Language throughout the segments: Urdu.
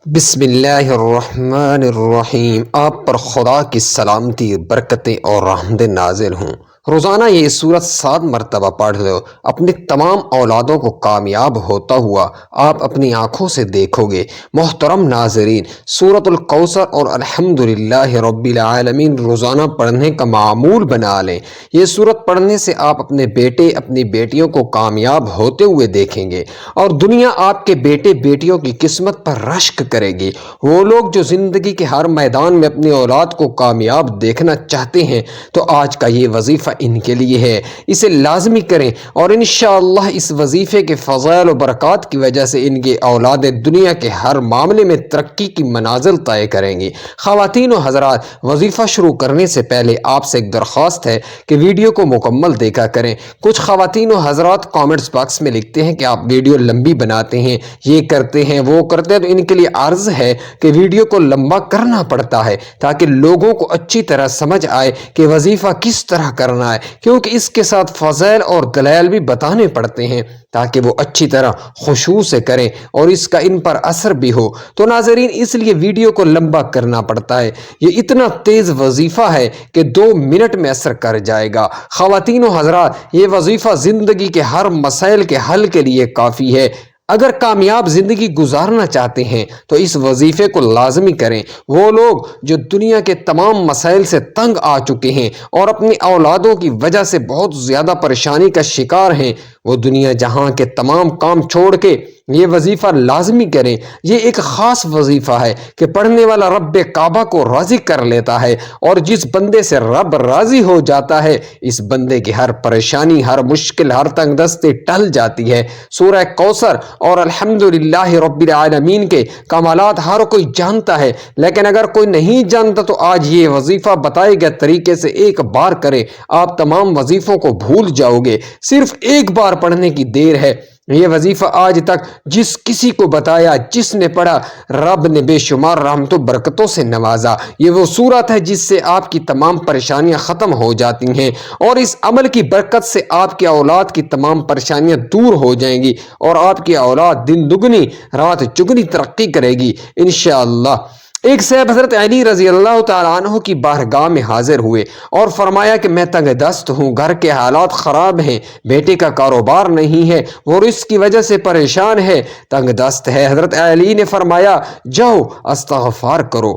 بسم اللہ الرحمن الرحیم۔ آپ پر خدا کی سلامتی، برکتیں اور رحمتیں نازل ہوں۔ روزانہ یہ سورت 7 مرتبہ پڑھ لو، اپنی تمام اولادوں کو کامیاب ہوتا ہوا آپ اپنی آنکھوں سے دیکھو گے۔ محترم ناظرین، سورت الکوثر اور الحمدللہ رب العالمین روزانہ پڑھنے کا معمول بنا لیں۔ یہ سورت پڑھنے سے آپ اپنے بیٹے اپنی بیٹیوں کو کامیاب ہوتے ہوئے دیکھیں گے اور دنیا آپ کے بیٹے بیٹیوں کی قسمت پر رشک کرے گی۔ وہ لوگ جو زندگی کے ہر میدان میں اپنی اولاد کو کامیاب دیکھنا چاہتے ہیں تو آج کا یہ وظیفہ ان کے لیے ہے، اسے لازمی کریں اور انشاءاللہ اس وظیفے کے فضائل و برکات کی وجہ سے ان کی اولاد دنیا کے ہر معاملے میں ترقی کی منازل طے کریں گی۔ خواتین و حضرات، وظیفہ شروع کرنے سے پہلے آپ سے ایک درخواست ہے کہ ویڈیو کو مکمل دیکھا کریں۔ کچھ خواتین و حضرات کامنٹس باکس میں لکھتے ہیں کہ آپ ویڈیو لمبی بناتے ہیں، یہ کرتے ہیں وہ کرتے ہیں، تو ان کے لیے عرض ہے کہ ویڈیو کو لمبا کرنا پڑتا ہے تاکہ لوگوں کو اچھی طرح سمجھ آئے کہ وظیفہ کس طرح کرنا ہے، کیونکہ اس کے ساتھ فضائل اور دلائل بھی بتانے پڑتے ہیں تاکہ وہ اچھی طرح خشوع سے کریں اور اس کا ان پر اثر بھی ہو۔ تو ناظرین، اس لیے ویڈیو کو لمبا کرنا پڑتا ہے۔ یہ اتنا تیز وظیفہ ہے کہ 2 منٹ میں اثر کر جائے گا۔ خواتین و حضرات، یہ وظیفہ زندگی کے ہر مسائل کے حل کے لیے کافی ہے۔ اگر کامیاب زندگی گزارنا چاہتے ہیں تو اس وظیفے کو لازمی کریں۔ وہ لوگ جو دنیا کے تمام مسائل سے تنگ آ چکے ہیں اور اپنی اولادوں کی وجہ سے بہت زیادہ پریشانی کا شکار ہیں، وہ دنیا جہاں کے تمام کام چھوڑ کے یہ وظیفہ لازمی کریں۔ یہ ایک خاص وظیفہ ہے کہ پڑھنے والا رب کعبہ کو راضی کر لیتا ہے، اور جس بندے سے رب راضی ہو جاتا ہے اس بندے کی ہر پریشانی، ہر مشکل، ہر تنگ دستی ٹل جاتی ہے۔ سورہ کوثر اور الحمدللہ رب العالمین کے کمالات ہر کوئی جانتا ہے، لیکن اگر کوئی نہیں جانتا تو آج یہ وظیفہ بتائے گئے طریقے سے ایک بار کریں، آپ تمام وظیفوں کو بھول جاؤ گے۔ صرف ایک بار پڑھنے کی دیر ہے۔ یہ وظیفہ آج تک جس کسی کو بتایا، جس نے پڑھا، رب نے بے شمار رحمتوں برکتوں سے نوازا۔ یہ وہ صورت ہے جس سے آپ کی تمام پریشانیاں ختم ہو جاتی ہیں، اور اس عمل کی برکت سے آپ کی اولاد کی تمام پریشانیاں دور ہو جائیں گی اور آپ کی اولاد دن دگنی رات چگنی ترقی کرے گی انشاءاللہ۔ ایک صاحب حضرت علی رضی اللہ تعالیٰ عنہ کی بارگاہ میں حاضر ہوئے اور فرمایا کہ میں تنگ دست ہوں، گھر کے حالات خراب ہیں، بیٹے کا کاروبار نہیں ہے، وہ رزق کی وجہ سے پریشان ہے، تنگ دست ہے۔ حضرت علی نے فرمایا جاؤ استغفار کرو۔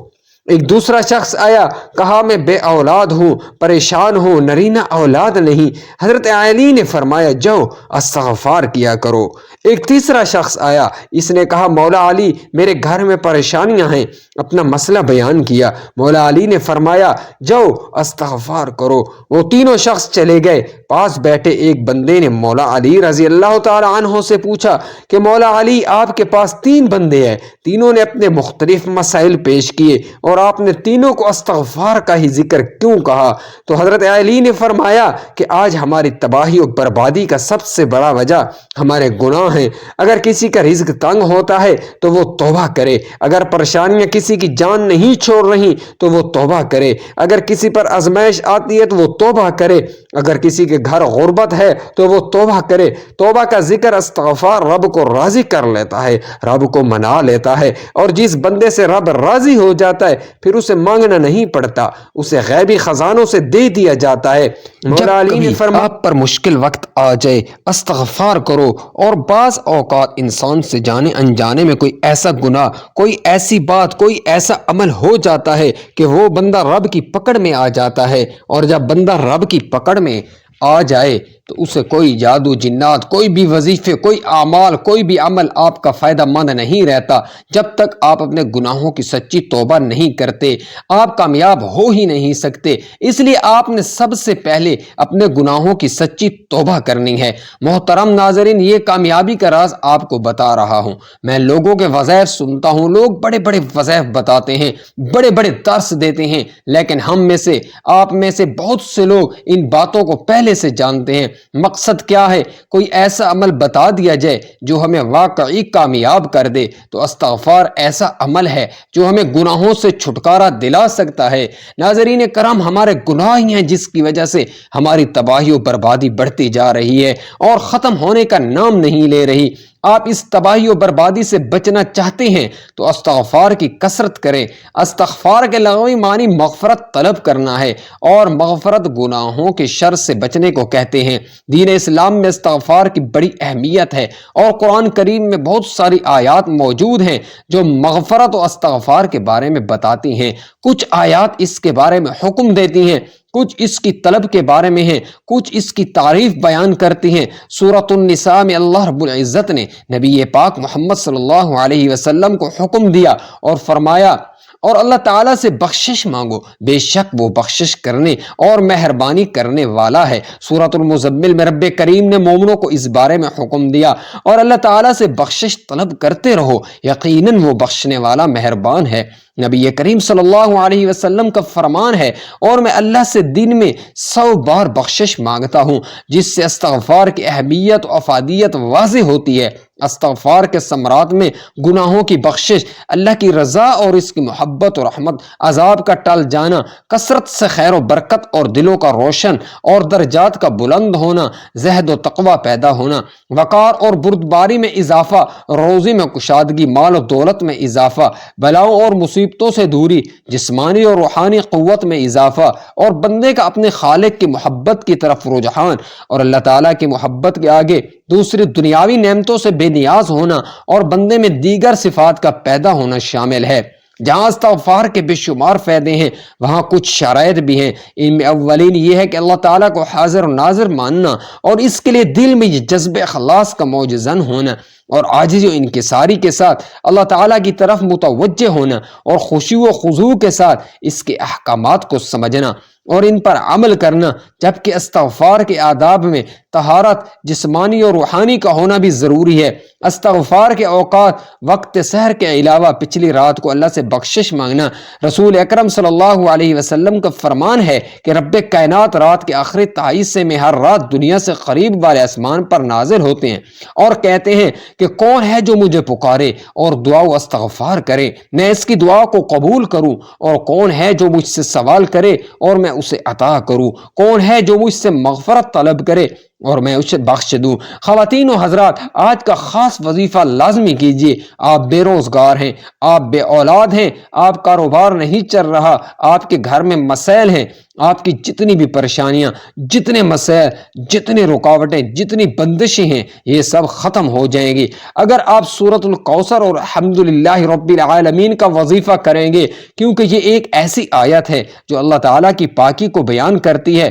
ایک دوسرا شخص آیا، کہا میں بے اولاد ہوں، پریشان ہوں، نرینہ اولاد نہیں۔ حضرت علی نے فرمایا جاؤ استغفار کیا کرو۔ ایک تیسرا شخص آیا، اس نے کہا مولا علی میرے گھر میں پریشانیاں ہیں، اپنا مسئلہ بیان کیا۔ مولا علی نے فرمایا جاؤ استغفار کرو۔ وہ تینوں شخص چلے گئے۔ پاس بیٹھے ایک بندے نے مولا علی رضی اللہ تعالی عنہ سے پوچھا کہ مولا علی آپ کے پاس 3 بندے ہیں، تینوں نے اپنے مختلف مسائل پیش کیے اور آپ نے تینوں کو استغفار کا ہی ذکر کیوں کہا؟ تو حضرت علی نے فرمایا کہ آج ہماری تباہی و بربادی کا سب سے بڑا وجہ ہمارے گناہ ہیں۔ اگر کسی کا رزق تنگ ہوتا ہے تو وہ توبہ کرے، اگر پریشانیاں کسی کی جان نہیں چھوڑ رہی تو وہ توبہ کرے، اگر کسی پر آزمائش آتی ہے تو وہ توبہ کرے، اگر کسی کے گھر غربت ہے تو وہ توبہ کرے۔ توبہ کا ذکر استغفار رب کو راضی کر لیتا ہے، رب کو منا لیتا ہے، اور جس بندے سے رب راضی ہو جاتا ہے پھر اسے مانگنا نہیں پڑتا، اسے غیبی خزانوں سے دے دیا جاتا ہے۔ مولا علی نے فرمایا آپ پر مشکل وقت آ جائے استغفار کرو، اور بعض اوقات انسان سے جانے انجانے میں کوئی ایسا گناہ، کوئی ایسی بات، کوئی ایسا عمل ہو جاتا ہے کہ وہ بندہ رب کی پکڑ میں آ جاتا ہے، اور جب بندہ رب کی پکڑ میں آ جائے تو اسے کوئی جادو جنات، کوئی بھی وظیفے، کوئی اعمال، کوئی بھی عمل آپ کا فائدہ مند نہیں رہتا۔ جب تک آپ اپنے گناہوں کی سچی توبہ نہیں کرتے آپ کامیاب ہو ہی نہیں سکتے۔ اس لیے آپ نے سب سے پہلے اپنے گناہوں کی سچی توبہ کرنی ہے۔ محترم ناظرین، یہ کامیابی کا راز آپ کو بتا رہا ہوں۔ میں لوگوں کے وظائف سنتا ہوں، لوگ بڑے بڑے وظائف بتاتے ہیں، بڑے بڑے درس دیتے ہیں، لیکن ہم میں سے، آپ میں سے بہت سے لوگ ان باتوں کو پہلے سے جانتے ہیں۔ مقصد کیا ہے؟ کوئی ایسا عمل بتا دیا جائے جو ہمیں واقعی کامیاب کر دے، تو استغفار ایسا عمل ہے جو ہمیں گناہوں سے چھٹکارا دلا سکتا ہے۔ ناظرین کرام، ہمارے گناہ ہی ہیں جس کی وجہ سے ہماری تباہی و بربادی بڑھتی جا رہی ہے اور ختم ہونے کا نام نہیں لے رہی۔ آپ اس تباہی و بربادی سے بچنا چاہتے ہیں تو استغفار کی کثرت کریں۔ استغفار کے لغوی معنی مغفرت طلب کرنا ہے، اور مغفرت گناہوں کے شر سے بچنے کو کہتے ہیں۔ دین اسلام میں استغفار کی بڑی اہمیت ہے، اور قرآن کریم میں بہت ساری آیات موجود ہیں جو مغفرت و استغفار کے بارے میں بتاتی ہیں۔ کچھ آیات اس کے بارے میں حکم دیتی ہیں، کچھ اس کی طلب کے بارے میں ہیں، کچھ اس کی تعریف بیان کرتی ہیں۔ سورۃ النساء میں اللہ رب العزت نے نبی پاک محمد صلی اللہ علیہ وسلم کو حکم دیا اور فرمایا، اور اللہ تعالیٰ سے بخشش مانگو، بے شک وہ بخشش کرنے اور مہربانی کرنے والا ہے۔ سورۃ المزمل میں رب کریم نے مومنوں کو اس بارے میں حکم دیا، اور اللہ تعالیٰ سے بخشش طلب کرتے رہو، یقیناً وہ بخشنے والا مہربان ہے۔ نبی کریم صلی اللہ علیہ وسلم کا فرمان ہے، اور میں اللہ سے دن میں 100 بار بخشش مانگتا ہوں، جس سے استغفار کی اہمیت و افادیت واضح ہوتی ہے۔ استغفار کے ثمرات میں گناہوں کی بخشش، اللہ کی رضا اور اس کی محبت و رحمت، عذاب کا ٹل جانا، کثرت سے خیر و برکت اور دلوں کا روشن اور درجات کا بلند ہونا، زہد و تقوی پیدا ہونا، وقار اور بردباری میں اضافہ، روزی میں کشادگی، مال و دولت میں اضافہ، بلاؤں اور مصیبتوں سے دوری، جسمانی اور روحانی قوت میں اضافہ، اور بندے کا اپنے خالق کی محبت کی طرف رجحان، اور اللہ تعالیٰ کی محبت کے آگے دوسری دنیاوی نعمتوں سے بے نیاز ہونا، اور بندے میں دیگر صفات کا پیدا ہونا شامل ہے۔ جہاں استغفار کے بے شمار فائدے ہیں، وہاں کچھ شرائط بھی ہیں۔ ان میں اولین یہ ہے کہ اللہ تعالیٰ کو حاضر و ناظر ماننا، اور اس کے لیے دل میں یہ جذب اخلاص کا موجزن ہونا، اور عاجزی و انکساری کے ساتھ اللہ تعالیٰ کی طرف متوجہ ہونا، اور خشوع و خضوع کے ساتھ اس کے احکامات کو سمجھنا اور ان پر عمل کرنا۔ جبکہ استغفار کے آداب میں طہارت جسمانی اور روحانی کا ہونا بھی ضروری ہے۔ استغفار کے اوقات وقت سحر کے علاوہ پچھلی رات کو اللہ سے بخشش مانگنا۔ رسول اکرم صلی اللہ علیہ وسلم کا فرمان ہے کہ رب کائنات رات کے آخری 23 میں ہر رات دنیا سے قریب والے آسمان پر نازل ہوتے ہیں اور کہتے ہیں کہ کون ہے جو مجھے پکارے اور دعا و استغفار کرے، میں اس کی دعا کو قبول کروں، اور کون ہے جو مجھ سے سوال کرے اور میں اسے عطا کروں، کون ہے جو مجھ سے مغفرت طلب کرے اور میں اسے بخش دوں۔ خواتین و حضرات، آج کا خاص وظیفہ لازمی کیجیے۔ آپ بے روزگار ہیں، آپ بے اولاد ہیں، آپ کاروبار نہیں چل رہا، آپ کے گھر میں مسائل ہیں، آپ کی جتنی بھی پریشانیاں، جتنے مسائل، جتنی رکاوٹیں، جتنی بندشیں ہیں، یہ سب ختم ہو جائیں گی اگر آپ سورۃ الکوثر اور الحمدللہ رب العالمین کا وظیفہ کریں گے، کیونکہ یہ ایک ایسی آیت ہے جو اللہ تعالیٰ کی پاکی کو بیان کرتی ہے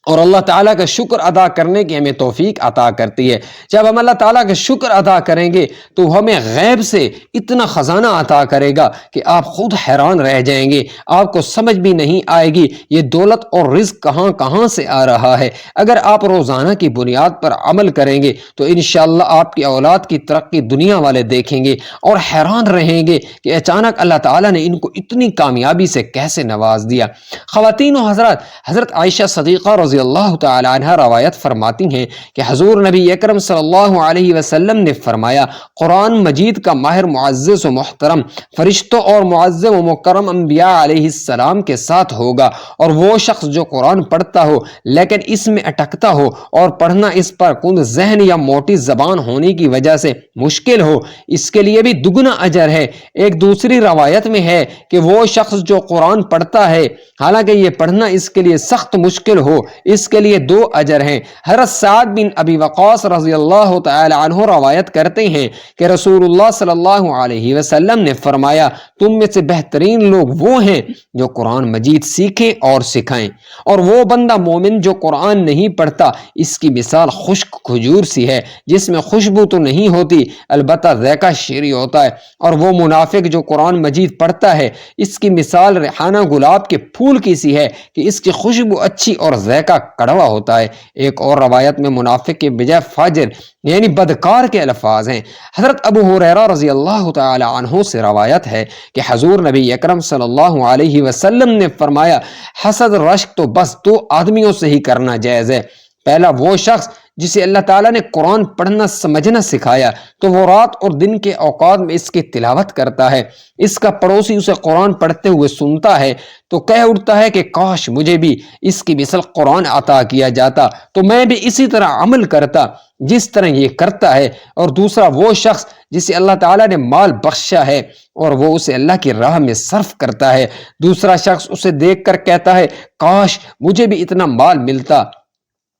اور اللہ تعالیٰ کا شکر ادا کرنے کی ہمیں توفیق عطا کرتی ہے۔ جب ہم اللہ تعالیٰ کا شکر ادا کریں گے تو ہمیں غیب سے اتنا خزانہ عطا کرے گا کہ آپ خود حیران رہ جائیں گے، آپ کو سمجھ بھی نہیں آئے گی یہ دولت اور رزق کہاں کہاں سے آ رہا ہے۔ اگر آپ روزانہ کی بنیاد پر عمل کریں گے تو انشاءاللہ آپ کی اولاد کی ترقی دنیا والے دیکھیں گے اور حیران رہیں گے کہ اچانک اللہ تعالیٰ نے ان کو اتنی کامیابی سے کیسے نواز دیا۔ خواتین و حضرات، حضرت عائشہ صدیقہ رضی اللہ تعالی عنہ روایت فرماتی ہیں کہ حضور نبی اکرم صلی اللہ علیہ وسلم نے فرمایا، قرآن مجید کا ماہر معزز و محترم فرشتوں اور معظم و مکرم انبیاء علیہ السلام کے ساتھ ہوگا، اور وہ شخص جو قرآن پڑھتا ہو لیکن اس میں اٹکتا ہو اور پڑھنا اس پر کند ذہن یا موٹی زبان ہونے کی وجہ سے مشکل ہو، اس کے لیے بھی دگنا اجر ہے۔ ایک دوسری روایت میں ہے کہ وہ شخص جو قرآن پڑھتا ہے حالانکہ یہ پڑھنا اس کے لیے سخت مشکل ہو، اس کے لیے 2 اجر ہیں۔ حضرت سعد بن ابی وقاص رضی اللہ تعالی عنہ روایت کرتے ہیں کہ رسول اللہ صلی اللہ علیہ وسلم نے فرمایا، تم میں سے بہترین لوگ وہ ہیں جو قرآن مجید سیکھیں اور سکھائیں، اور وہ بندہ مومن جو قرآن نہیں پڑھتا، اس کی مثال خشک کھجور سی ہے جس میں خوشبو تو نہیں ہوتی البتہ ذائقہ شیریں ہوتا ہے، اور وہ منافق جو قرآن مجید پڑھتا ہے، اس کی مثال ریحانہ گلاب کے پھول کی سی ہے کہ اس کی خوشبو اچھی اور ذائقہ کڑوا ہوتا ہے۔ ایک اور روایت میں منافق کے بجائے فاجر یعنی بدکار کے الفاظ ہیں۔ حضرت ابو ہریرہ رضی اللہ تعالی عنہ سے روایت ہے کہ حضور نبی اکرم صلی اللہ علیہ وسلم نے فرمایا، حسد رشک تو بس 2 آدمیوں سے ہی کرنا جائز ہے۔ پہلا وہ شخص جسے اللہ تعالیٰ نے قرآن پڑھنا سمجھنا سکھایا تو وہ رات اور دن کے اوقات میں اس کی تلاوت کرتا ہے۔ اس کا پڑوسی اسے قرآن پڑھتے ہوئے سنتا ہے تو کہہ اٹھتا ہے کہ کاش مجھے بھی اس کی مثل قرآن عطا کیا جاتا تو میں بھی اسی طرح عمل کرتا جس طرح یہ کرتا ہے۔ اور دوسرا وہ شخص جسے اللہ تعالیٰ نے مال بخشا ہے اور وہ اسے اللہ کی راہ میں صرف کرتا ہے، دوسرا شخص اسے دیکھ کر کہتا ہے کاش مجھے بھی اتنا مال ملتا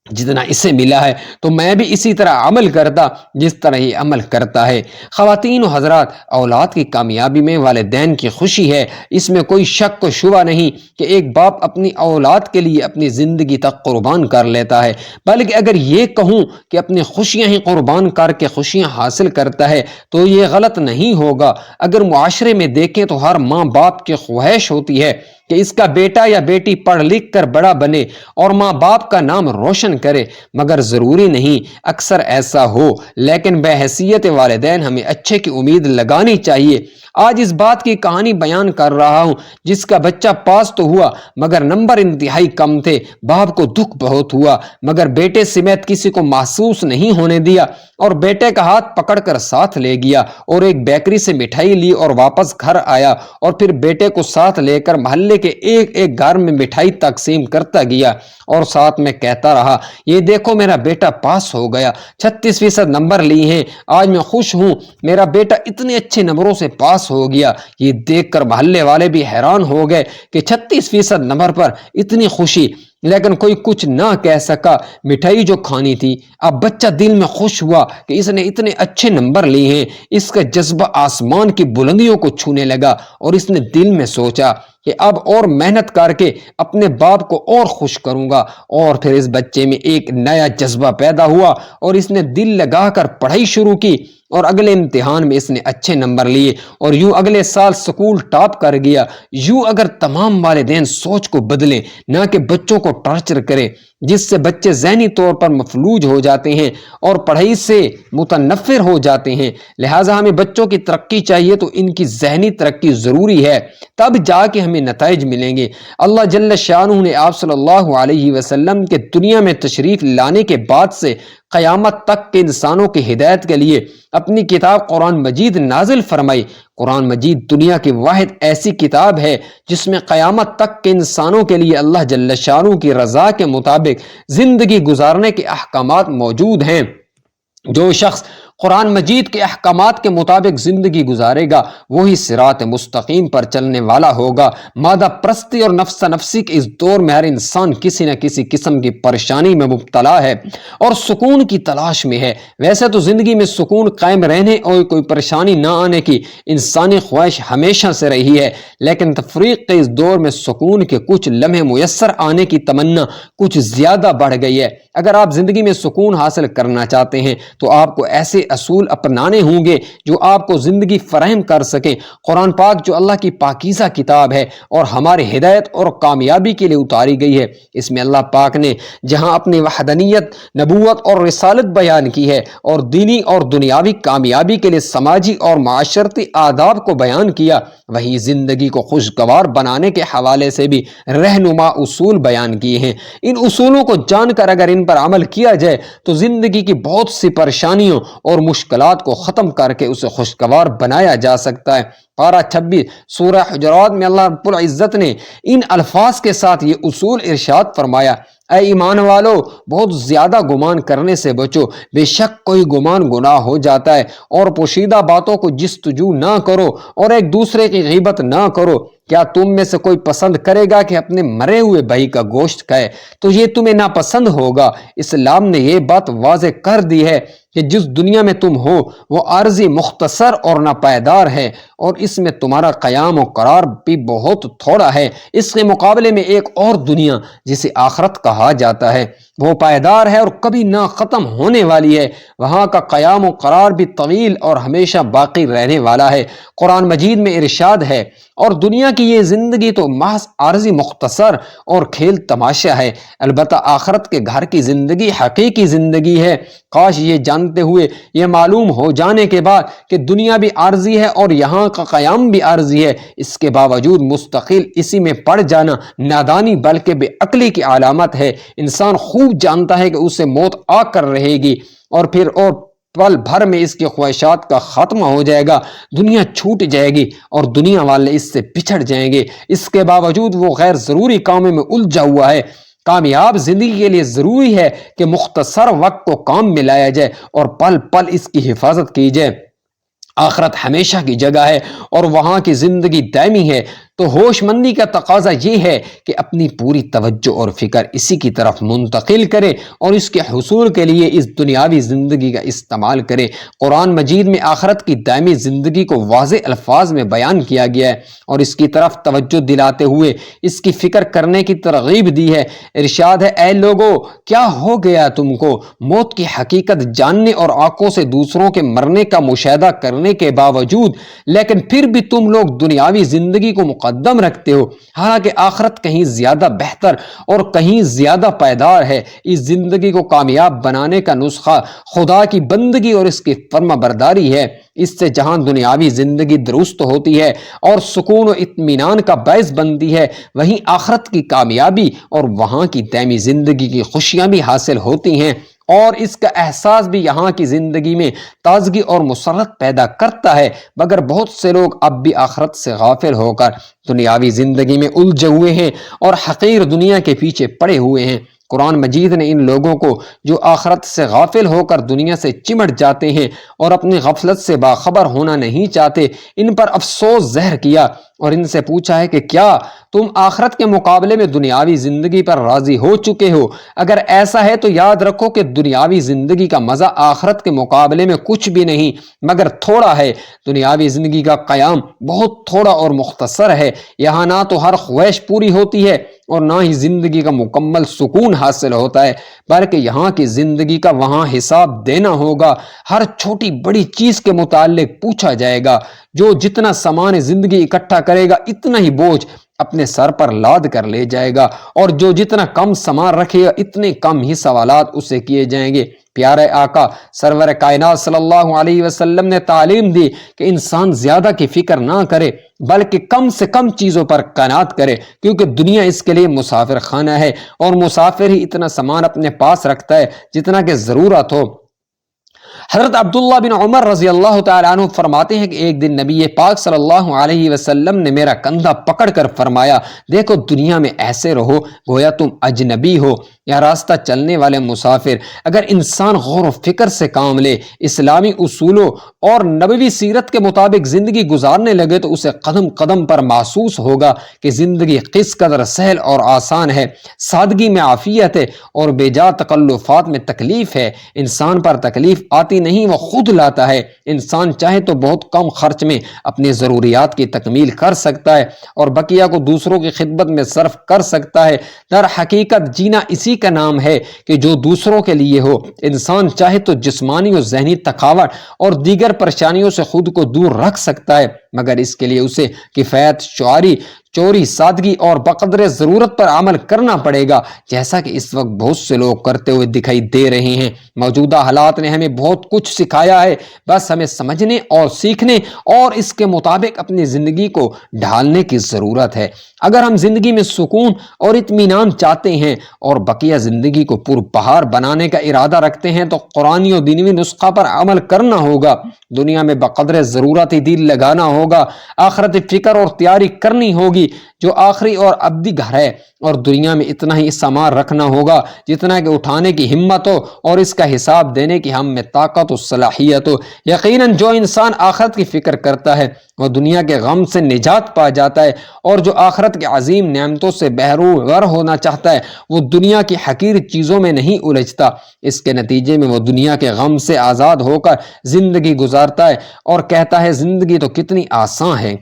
جتنا اسے ملا ہے تو میں بھی اسی طرح عمل کرتا جس طرح یہ عمل کرتا ہے۔ خواتین و حضرات، اولاد کی کامیابی میں والدین کی خوشی ہے۔ اس میں کوئی شک و شبہ نہیں کہ ایک باپ اپنی اولاد کے لیے اپنی زندگی تک قربان کر لیتا ہے، بلکہ اگر یہ کہوں کہ اپنی خوشیاں ہی قربان کر کے خوشیاں حاصل کرتا ہے تو یہ غلط نہیں ہوگا۔ اگر معاشرے میں دیکھیں تو ہر ماں باپ کی خواہش ہوتی ہے کہ اس کا بیٹا یا بیٹی پڑھ لکھ کر بڑا بنے اور ماں باپ کا نام روشن کرے، مگر ضروری نہیں اکثر ایسا ہو، لیکن بحیثیت والدین ہمیں اچھے کی امید لگانی چاہیے۔ آج اس بات کی کہانی بیان کر رہا ہوں جس کا بچہ پاس تو ہوا مگر نمبر انتہائی کم تھے۔ باپ کو دکھ بہت ہوا مگر بیٹے سمیت کسی کو محسوس نہیں ہونے دیا اور بیٹے کا ہاتھ پکڑ کر ساتھ لے گیا اور ایک بیکری سے مٹھائی لی اور واپس گھر آیا اور پھر بیٹے کو ساتھ لے کر محلے کے ایک ایک گھر میں مٹھائی تقسیم کرتا گیا اور ساتھ میں کہتا رہا یہ دیکھو میرا بیٹا پاس ہو گیا، 36% نمبر لیے ہیں، آج میں خوش ہوں، میرا بیٹا اتنے اچھے نمبروں سے پاس ہو گیا۔ یہ دیکھ کر محلے والے بھی حیران ہو گئے کہ 36% نمبر پر اتنی خوشی، لیکن کوئی کچھ نہ کہہ سکا۔ مٹھائی جو کھانی تھی، اب بچہ دل میں خوش ہوا کہ اس نے اتنے اچھے نمبر لیے ہیں۔ اس کا جذبہ آسمان کی بلندیوں کو چھونے لگا اور اس نے دل میں سوچا کہ اب اور محنت کر کے اپنے باپ کو اور خوش کروں گا۔ اور پھر اس بچے میں ایک نیا جذبہ پیدا ہوا اور اس نے دل لگا کر پڑھائی شروع کی اور اگلے امتحان میں اس نے اچھے نمبر لیے اور یوں اگلے سال سکول ٹاپ کر گیا۔ یوں اگر تمام والدین سوچ کو بدلیں، نہ کہ بچوں کو ٹارچر کریں، جس سے بچے ذہنی طور پر مفلوج ہو جاتے ہیں اور پڑھائی سے متنفر ہو جاتے ہیں۔ لہٰذا ہمیں بچوں کی ترقی چاہیے تو ان کی ذہنی ترقی ضروری ہے، تب جا کے ہمیں نتائج ملیں گے۔ اللہ جل شانہ نے آپ صلی اللہ علیہ وسلم کے دنیا میں تشریف لانے کے بعد سے قیامت تک کے انسانوں کی ہدایت کے لیے اپنی کتاب قرآن مجید نازل فرمائی۔ قرآن مجید دنیا کی واحد ایسی کتاب ہے جس میں قیامت تک کے انسانوں کے لیے اللہ جل شانہ کی رضا کے مطابق زندگی گزارنے کے احکامات موجود ہیں۔ جو شخص قرآن مجید کے احکامات کے مطابق زندگی گزارے گا وہی صراط مستقیم پر چلنے والا ہوگا۔ مادہ پرستی اور نفس نفسی کے اس دور میں ہر انسان کسی نہ کسی قسم کی پریشانی میں مبتلا ہے اور سکون کی تلاش میں ہے۔ ویسے تو زندگی میں سکون قائم رہنے اور کوئی پریشانی نہ آنے کی انسانی خواہش ہمیشہ سے رہی ہے، لیکن تفریق کے اس دور میں سکون کے کچھ لمحے میسر آنے کی تمنا کچھ زیادہ بڑھ گئی ہے۔ اگر آپ زندگی میں سکون حاصل کرنا چاہتے ہیں تو آپ کو ایسے اصول اپنانے ہوں گے جو آپ کو زندگی فراہم کر سکیں۔ قرآن پاک جو اللہ کی پاکیزہ کتاب ہے اور ہماری ہدایت اور کامیابی کے لیے اتاری گئی ہے، اس میں اللہ پاک نے جہاں اپنی وحدانیت، نبوت اور رسالت بیان کی ہے اور دینی اور دنیاوی کامیابی کے لیے سماجی اور معاشرتی آداب کو بیان کیا، وہیں زندگی کو خوشگوار بنانے کے حوالے سے بھی رہنما اصول بیان کیے ہیں۔ ان اصولوں کو جان کر اگر ان پر عمل کیا جائے تو زندگی کی بہت سی پریشانیوں اور مشکلات کو ختم کر کے اسے خوشگوار بنایا جا سکتا ہے۔ پارہ 26 سورہ حجرات میں اللہ رب العزت نے ان الفاظ کے ساتھ یہ اصول ارشاد فرمایا: اے ایمان والو، بہت زیادہ گمان کرنے سے بچو، بے شک کوئی گمان گناہ ہو جاتا ہے، اور پوشیدہ باتوں کو جستجو نہ کرو اور ایک دوسرے کی غیبت نہ کرو۔ کیا تم میں سے کوئی پسند کرے گا کہ اپنے مرے ہوئے بھائی کا گوشت کھائے تو یہ تمہیں ناپسند ہوگا۔ اسلام نے یہ بات واضح کر دی ہے کہ جس دنیا میں تم ہو وہ عارضی، مختصر اور ناپائیدار ہے اور اس میں تمہارا قیام و قرار بھی بہت تھوڑا ہے۔ اس کے مقابلے میں ایک اور دنیا جسے آخرت کہا جاتا ہے وہ پائیدار ہے اور کبھی نہ ختم ہونے والی ہے۔ وہاں کا قیام و قرار بھی طویل اور ہمیشہ باقی رہنے والا ہے۔ قرآن مجید میں ارشاد ہے: اور دنیا کی یہ زندگی تو محض عارضی مختصر اور کھیل تماشا ہے، البتہ آخرت کے گھر کی زندگی حقیقی زندگی ہے۔ کاش یہ جانتے ہوئے، یہ معلوم ہو جانے کے بعد کہ دنیا بھی عارضی ہے اور یہاں کا قیام بھی عارضی ہے، اس کے باوجود مستقل اسی میں پڑ جانا نادانی بلکہ بے عقلی کی علامت ہے۔ انسان خوب جانتا ہے کہ اسے موت آ کر رہے گی اور پھر پل بھر میں اس کی خواہشات کا خاتمہ ہو جائے گا، دنیا چھوٹ جائے گی اور دنیا والے اس سے بچھڑ جائیں گے۔ اس کے باوجود وہ غیر ضروری کاموں میں الجھا ہوا ہے۔ کامیاب زندگی کے لیے ضروری ہے کہ مختصر وقت کو کام میں لایا جائے اور پل پل اس کی حفاظت کی جائے۔ آخرت ہمیشہ کی جگہ ہے اور وہاں کی زندگی دائمی ہے، تو ہوش مندی کا تقاضا یہ ہے کہ اپنی پوری توجہ اور فکر اسی کی طرف منتقل کرے اور اس کے حصول کے لیے اس دنیاوی زندگی کا استعمال کرے۔ قرآن مجید میں آخرت کی دائمی زندگی کو واضح الفاظ میں بیان کیا گیا ہے اور اس کی طرف توجہ دلاتے ہوئے اس کی فکر کرنے کی ترغیب دی ہے۔ ارشاد ہے، اے لوگو، کیا ہو گیا تم کو؟ موت کی حقیقت جاننے اور آنکھوں سے دوسروں کے مرنے کا مشاہدہ کرنے کے باوجود لیکن پھر بھی تم لوگ دنیاوی زندگی کو مقدم رکھتے ہو، حالانکہ آخرت کہیں زیادہ بہتر اور کہیں زیادہ پائیدار ہے۔ اس زندگی کو کامیاب بنانے کا نسخہ خدا کی بندگی اور اس کی فرما برداری ہے۔ اس سے جہاں دنیاوی زندگی درست ہوتی ہے اور سکون و اطمینان کا باعث بنتی ہے، وہیں آخرت کی کامیابی اور وہاں کی دائمی زندگی کی خوشیاں بھی حاصل ہوتی ہیں، اور اس کا احساس بھی یہاں کی زندگی میں تازگی اور مسرت پیدا کرتا ہے۔ مگر بہت سے لوگ اب بھی آخرت سے غافل ہو کر دنیاوی زندگی میں الجھے ہوئے ہیں اور حقیر دنیا کے پیچھے پڑے ہوئے ہیں۔ قرآن مجید نے ان لوگوں کو جو آخرت سے غافل ہو کر دنیا سے چمٹ جاتے ہیں اور اپنی غفلت سے باخبر ہونا نہیں چاہتے، ان پر افسوس ظاہر کیا اور ان سے پوچھا ہے کہ کیا تم آخرت کے مقابلے میں دنیاوی زندگی پر راضی ہو چکے ہو؟ اگر ایسا ہے تو یاد رکھو کہ دنیاوی زندگی کا مزہ آخرت کے مقابلے میں کچھ بھی نہیں مگر تھوڑا ہے۔ دنیاوی زندگی کا قیام بہت تھوڑا اور مختصر ہے۔ یہاں نہ تو ہر خواہش پوری ہوتی ہے اور نہ ہی زندگی کا مکمل سکون حاصل ہوتا ہے، بلکہ یہاں کی زندگی کا وہاں حساب دینا ہوگا۔ ہر چھوٹی بڑی چیز کے متعلق پوچھا جائے گا۔ جو جتنا سامان زندگی اکٹھا کرے گا اتنا ہی بوجھ اپنے سر پر لاد کر لے جائے گا، اور جو جتنا کم سامان رکھے گا اتنے کم ہی سوالات اسے کیے جائیں گے۔ پیارے آقا سرور کائنات صلی اللہ علیہ وسلم نے تعلیم دی کہ انسان زیادہ کی فکر نہ کرے بلکہ کم سے کم چیزوں پر قناعت کرے، کیونکہ دنیا اس کے لیے مسافر خانہ ہے اور مسافر ہی اتنا سامان اپنے پاس رکھتا ہے جتنا کہ ضرورت ہو۔ حضرت عبداللہ بن عمر رضی اللہ تعالیٰ عنہ فرماتے ہیں کہ ایک دن نبی پاک صلی اللہ علیہ وسلم نے میرا کندھا پکڑ کر فرمایا، دیکھو دنیا میں ایسے رہو گویا تم اجنبی ہو یا راستہ چلنے والے مسافر۔ اگر انسان غور و فکر سے کام لے، اسلامی اصولوں اور نبوی سیرت کے مطابق زندگی گزارنے لگے تو اسے قدم قدم پر محسوس ہوگا کہ زندگی کس قدر سہل اور آسان ہے، سادگی میں عافیت ہے اور بے جا تکلفات میں تکلیف ہے۔ انسان پر تکلیف آتی نہیں، وہ خود لاتا ہے۔ انسان چاہے تو بہت کم خرچ میں اپنی ضروریات کی تکمیل کر سکتا ہے اور بقیہ کو دوسروں کی خدمت میں صرف کر سکتا ہے۔ در حقیقت جینا اسی کا نام ہے کہ جو دوسروں کے لیے ہو۔ انسان چاہے تو جسمانی و ذہنی تھکاوٹ اور دیگر پریشانیوں سے خود کو دور رکھ سکتا ہے، مگر اس کے لیے اسے کفایت، چوری، سادگی اور بقدر ضرورت پر عمل کرنا پڑے گا، جیسا کہ اس وقت بہت سے لوگ کرتے ہوئے دکھائی دے رہے ہیں۔ موجودہ حالات نے ہمیں بہت کچھ سکھایا ہے، بس ہمیں سمجھنے اور سیکھنے اور اس کے مطابق اپنی زندگی کو ڈھالنے کی ضرورت ہے۔ اگر ہم زندگی میں سکون اور اطمینان چاہتے ہیں اور بقیہ زندگی کو پربہار بنانے کا ارادہ رکھتے ہیں تو قرآنی اور دینوی نسخہ پر عمل کرنا ہوگا۔ دنیا میں بقدر ضرورت ہی دل لگانا ہوگا، آخرت فکر اور تیاری کرنی ہوگی جو آخری اور ابدی گھر ہے، اور دنیا میں اتنا ہی سامان رکھنا ہوگا جتنا کہ اٹھانے کی ہمت ہو اور اس کا حساب دینے کی ہم میں طاقت و صلاحیت ہو۔ یقیناً جو انسان آخرت کی فکر کرتا ہے وہ دنیا کے غم سے نجات پا جاتا ہے، اور جو آخرت کے عظیم نعمتوں سے بہروور ہونا چاہتا ہے وہ دنیا کی حقیر چیزوں میں نہیں الجھتا۔ اس کے نتیجے میں وہ دنیا کے غم سے آزاد ہو کر زندگی گزارتا ہے اور کہتا ہے زندگی تو کتنی آسان ہے۔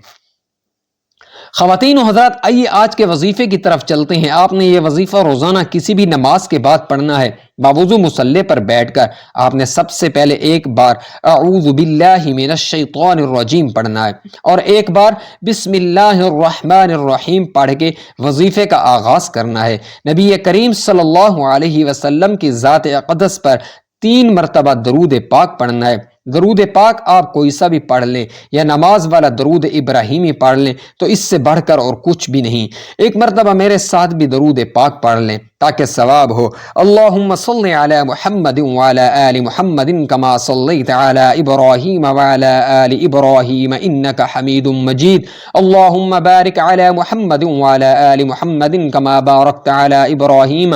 خواتین و حضرات، آئیے آج کے وظیفے کی طرف چلتے ہیں۔ آپ نے یہ وظیفہ روزانہ کسی بھی نماز کے بعد پڑھنا ہے۔ باوضو مصلی پر بیٹھ کر آپ نے سب سے پہلے ایک بار اعوذ باللہ من الشیطان الرجیم پڑھنا ہے اور ایک بار بسم اللہ الرحمن الرحیم پڑھ کے وظیفے کا آغاز کرنا ہے۔ نبی کریم صلی اللہ علیہ وسلم کی ذات اقدس پر 3 مرتبہ درود پاک پڑھنا ہے۔ درود پاک آپ کوئی سا بھی پڑھ لیں یا نماز والا درود ابراہیمی پڑھ لیں تو اس سے بڑھ کر اور کچھ بھی نہیں۔ ایک مرتبہ میرے ساتھ بھی درود پاک پڑھ لیں تاکہ ثواب ہو۔ اللہم صلی علی محمد وعلی آل محمد کما صلیت علی ابراہیم وعلی آل ابراہیم انک حمید مجید۔ اللہم بارک علی محمد وعلی آل محمد کما بارکت علی ابراہیم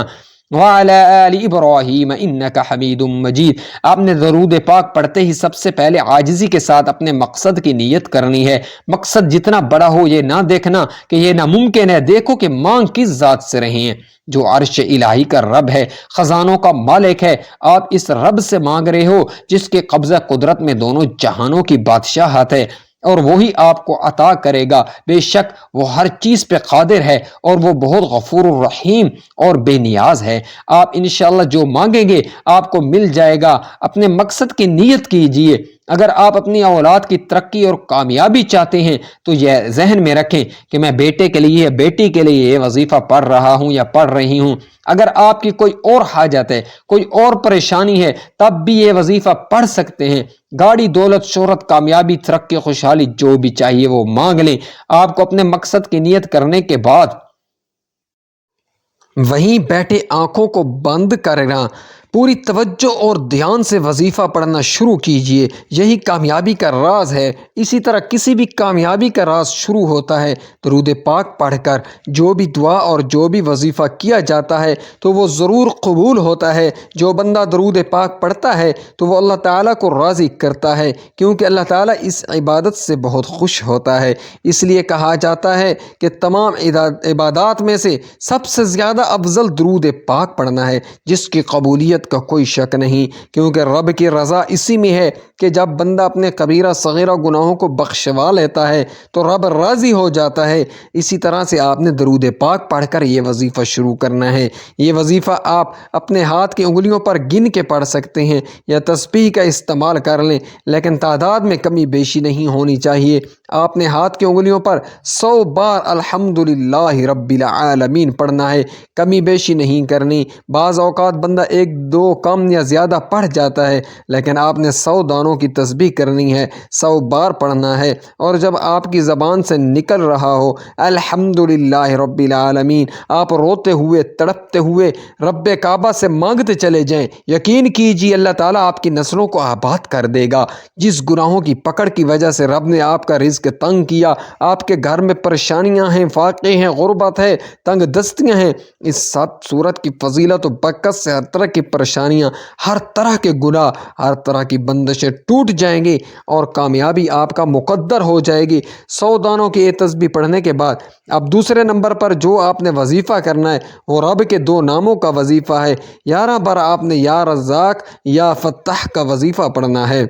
وعلی آل ابراہیم انک حمید مجید۔ آپ نے درود پاک پڑھتے ہی سب سے پہلے عاجزی کے ساتھ اپنے مقصد کی نیت کرنی ہے۔ مقصد جتنا بڑا ہو یہ نہ دیکھنا کہ یہ ناممکن ہے، دیکھو کہ مانگ کس ذات سے رہے ہیں جو عرش الہی کا رب ہے، خزانوں کا مالک ہے۔ آپ اس رب سے مانگ رہے ہو جس کے قبضہ قدرت میں دونوں جہانوں کی بادشاہت ہے، اور وہی آپ کو عطا کرے گا۔ بے شک وہ ہر چیز پہ قادر ہے اور وہ بہت غفور الرحیم اور بے نیاز ہے۔ آپ انشاءاللہ جو مانگیں گے آپ کو مل جائے گا۔ اپنے مقصد کی نیت کیجئے۔ اگر آپ اپنی اولاد کی ترقی اور کامیابی چاہتے ہیں تو یہ ذہن میں رکھیں کہ میں بیٹے کے لیے یا بیٹی کے لیے یہ وظیفہ پڑھ رہا ہوں یا پڑھ رہی ہوں۔ اگر آپ کی کوئی اور حاجت ہے، کوئی اور پریشانی ہے، تب بھی یہ وظیفہ پڑھ سکتے ہیں۔ گاڑی، دولت، شہرت، کامیابی، ترقی، خوشحالی جو بھی چاہیے وہ مانگ لیں۔ آپ کو اپنے مقصد کی نیت کرنے کے بعد وہیں بیٹھے آنکھوں کو بند کرنا، پوری توجہ اور دھیان سے وظیفہ پڑھنا شروع کیجئے۔ یہی کامیابی کا راز ہے۔ اسی طرح کسی بھی کامیابی کا راز شروع ہوتا ہے درود پاک پڑھ کر۔ جو بھی دعا اور جو بھی وظیفہ کیا جاتا ہے تو وہ ضرور قبول ہوتا ہے۔ جو بندہ درود پاک پڑھتا ہے تو وہ اللہ تعالیٰ کو راضی کرتا ہے، کیونکہ اللہ تعالیٰ اس عبادت سے بہت خوش ہوتا ہے۔ اس لیے کہا جاتا ہے کہ تمام عبادات میں سے سب سے زیادہ افضل درود پاک پڑھنا ہے، جس کی قبولیت کا کوئی شک نہیں، کیونکہ رب کی رضا اسی میں ہے کہ جب بندہ اپنے کبیرہ صغیرہ گناہوں کو بخشوا لیتا ہے تو رب راضی ہو جاتا ہے۔ اسی طرح سے آپ نے درود پاک پڑھ کر یہ وظیفہ شروع کرنا ہے۔ یہ وظیفہ آپ اپنے ہاتھ کی انگلیوں پر گن کے پڑھ سکتے ہیں یا تسبیح کا استعمال کر لیں، لیکن تعداد میں کمی بیشی نہیں ہونی چاہیے۔ آپ نے ہاتھ کی انگلیوں پر 100 بار الحمدللہ رب العالمین پڑھنا ہے، کمی بیشی نہیں کرنی۔ بعض اوقات بندہ 1-2 کم یا زیادہ پڑھ جاتا ہے، لیکن آپ نے 100 دانوں کی تسبیح کرنی ہے، 100 بار پڑھنا ہے۔ اور جب آپ کی زبان سے نکل رہا ہو الحمدللہ رب العالمین، آپ روتے ہوئے تڑپتے ہوئے رب کعبہ سے مانگتے چلے جائیں۔ یقین کیجیے اللہ تعالیٰ آپ کی نسلوں کو آباد کر دے گا۔ جس گناہوں کی پکڑ کی وجہ سے رب نے آپ کا رزق تنگ کیا، آپ کے گھر میں پریشانیاں ہیں، فاقے ہیں، غربت ہے، تنگ دستیاں ہیں، اس سب صورت کی فضیلت و برکت سے ہر طرح کی پریشانیاں، ہر طرح کے گناہ، ہر طرح کی بندشیں ٹوٹ جائیں گی اور کامیابی آپ کا مقدر ہو جائے گی۔ 100 دانوں کی یہ تسبیح پڑھنے کے بعد اب دوسرے نمبر پر جو آپ نے وظیفہ کرنا ہے وہ رب کے 2 ناموں کا وظیفہ ہے۔ 11 بار آپ نے یا رزاق یا فتاح کا وظیفہ پڑھنا ہے۔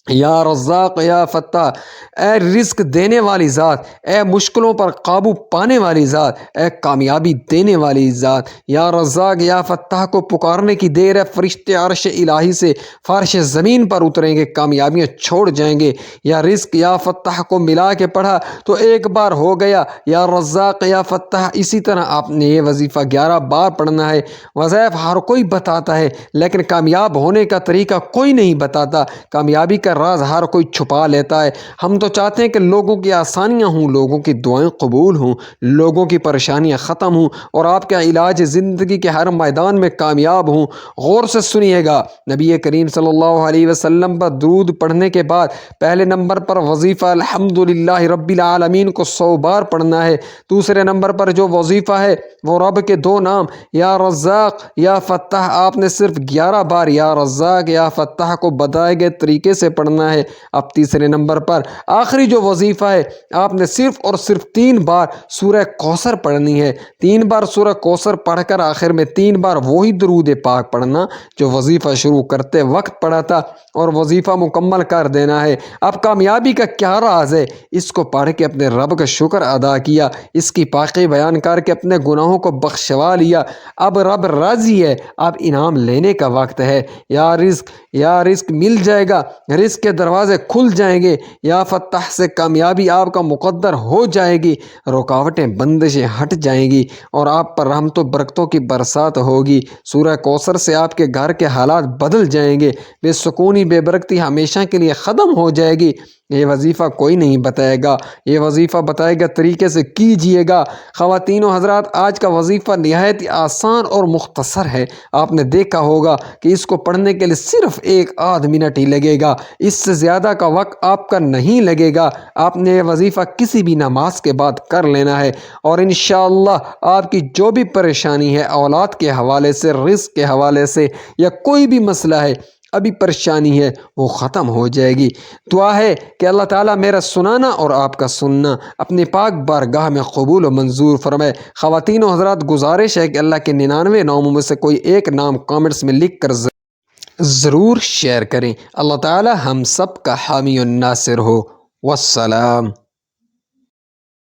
یا رزاق یا فتاح، اے رزق دینے والی ذات، اے مشکلوں پر قابو پانے والی ذات، اے کامیابی دینے والی ذات۔ یا رزاق یا فتاح کو پکارنے کی دیر ہے، فرشتے عرش الہی سے فرش زمین پر اتریں گے، کامیابیاں چھوڑ جائیں گے۔ یا رزق یا فتاح کو ملا کے پڑھا تو ایک بار ہو گیا، یا رزاق یا فتاح۔ اسی طرح آپ نے یہ وظیفہ 11 بار پڑھنا ہے۔ وظائف ہر کوئی بتاتا ہے لیکن کامیاب ہونے کا طریقہ کوئی نہیں بتاتا۔ کامیابی کا راز ہر کوئی چھپا لیتا ہے۔ ہم تو چاہتے ہیں کہ لوگوں کی آسانیاں ہوں، لوگوں کی دعائیں قبول ہوں، لوگوں کی پریشانیاں ختم ہوں اور آپ کا علاج زندگی کے ہر میدان میں کامیاب ہوں۔ غور سے سنیے گا، نبی کریم صلی اللہ علیہ وسلم پر درود پڑھنے کے بعد پہلے نمبر پر وظیفہ الحمدللہ رب العالمین کو 100 بار پڑھنا ہے۔ دوسرے نمبر پر جو وظیفہ ہے وہ رب کے 2 نام یا رزاق یا فتاح، آپ نے صرف 11 بار یا رزاق یا فتاح کو بتائے گئے طریقے سے پڑھنا پڑھنا ہے۔ اب تیسرے نمبر پر آخری جو وظیفہ ہے، آپ نے صرف اور صرف 3 بار سورہ کوثر پڑھنی ہے۔ 3 بار سورہ کوثر پڑھ کر آخر میں 3 بار وہی درود پاک پڑھنا جو وظیفہ شروع کرتے وقت پڑھا تھا، اور وظیفہ مکمل کر دینا ہے۔ اب کامیابی کا کیا راز ہے؟ اس کو پڑھ کے اپنے رب کا شکر ادا کیا، اس کی پاکی بیان کر کے اپنے گناہوں کو بخشوا لیا، اب رب راضی ہے، اب انعام لینے کا وقت ہے۔ یا رزق مل جائے گا، رزق کے دروازے کھل جائیں گے، یا فتح سے کامیابی آپ کا مقدر ہو جائے گی، رکاوٹیں بندشیں ہٹ جائیں گی، اور آپ پر رحمت و برکتوں کی برسات ہوگی۔ سورہ کوثر سے آپ کے گھر کے حالات بدل جائیں گے، بے سکونی بے برکتی ہمیشہ کے لیے ختم ہو جائے گی۔ یہ وظیفہ کوئی نہیں بتائے گا، یہ وظیفہ بتائے گا طریقے سے کیجئے گا۔ خواتین و حضرات، آج کا وظیفہ نہایت ہی آسان اور مختصر ہے۔ آپ نے دیکھا ہوگا کہ اس کو پڑھنے کے لیے صرف 1 آدھ منٹ ہی لگے گا، اس سے زیادہ کا وقت آپ کا نہیں لگے گا۔ آپ نے یہ وظیفہ کسی بھی نماز کے بعد کر لینا ہے، اور انشاءاللہ آپ کی جو بھی پریشانی ہے، اولاد کے حوالے سے، رزق کے حوالے سے، یا کوئی بھی مسئلہ ہے، ابھی پریشانی ہے، وہ ختم ہو جائے گی۔ دعا ہے کہ اللہ تعالیٰ میرا سنانا اور آپ کا سننا اپنے پاک بارگاہ میں قبول و منظور فرمائے۔ خواتین و حضرات، گزارش ہے کہ اللہ کے 99 ناموں میں سے کوئی ایک نام کامنٹس میں لکھ کر ضرور شیئر کریں۔ اللہ تعالیٰ ہم سب کا حامی و ناصر ہو۔ والسلام۔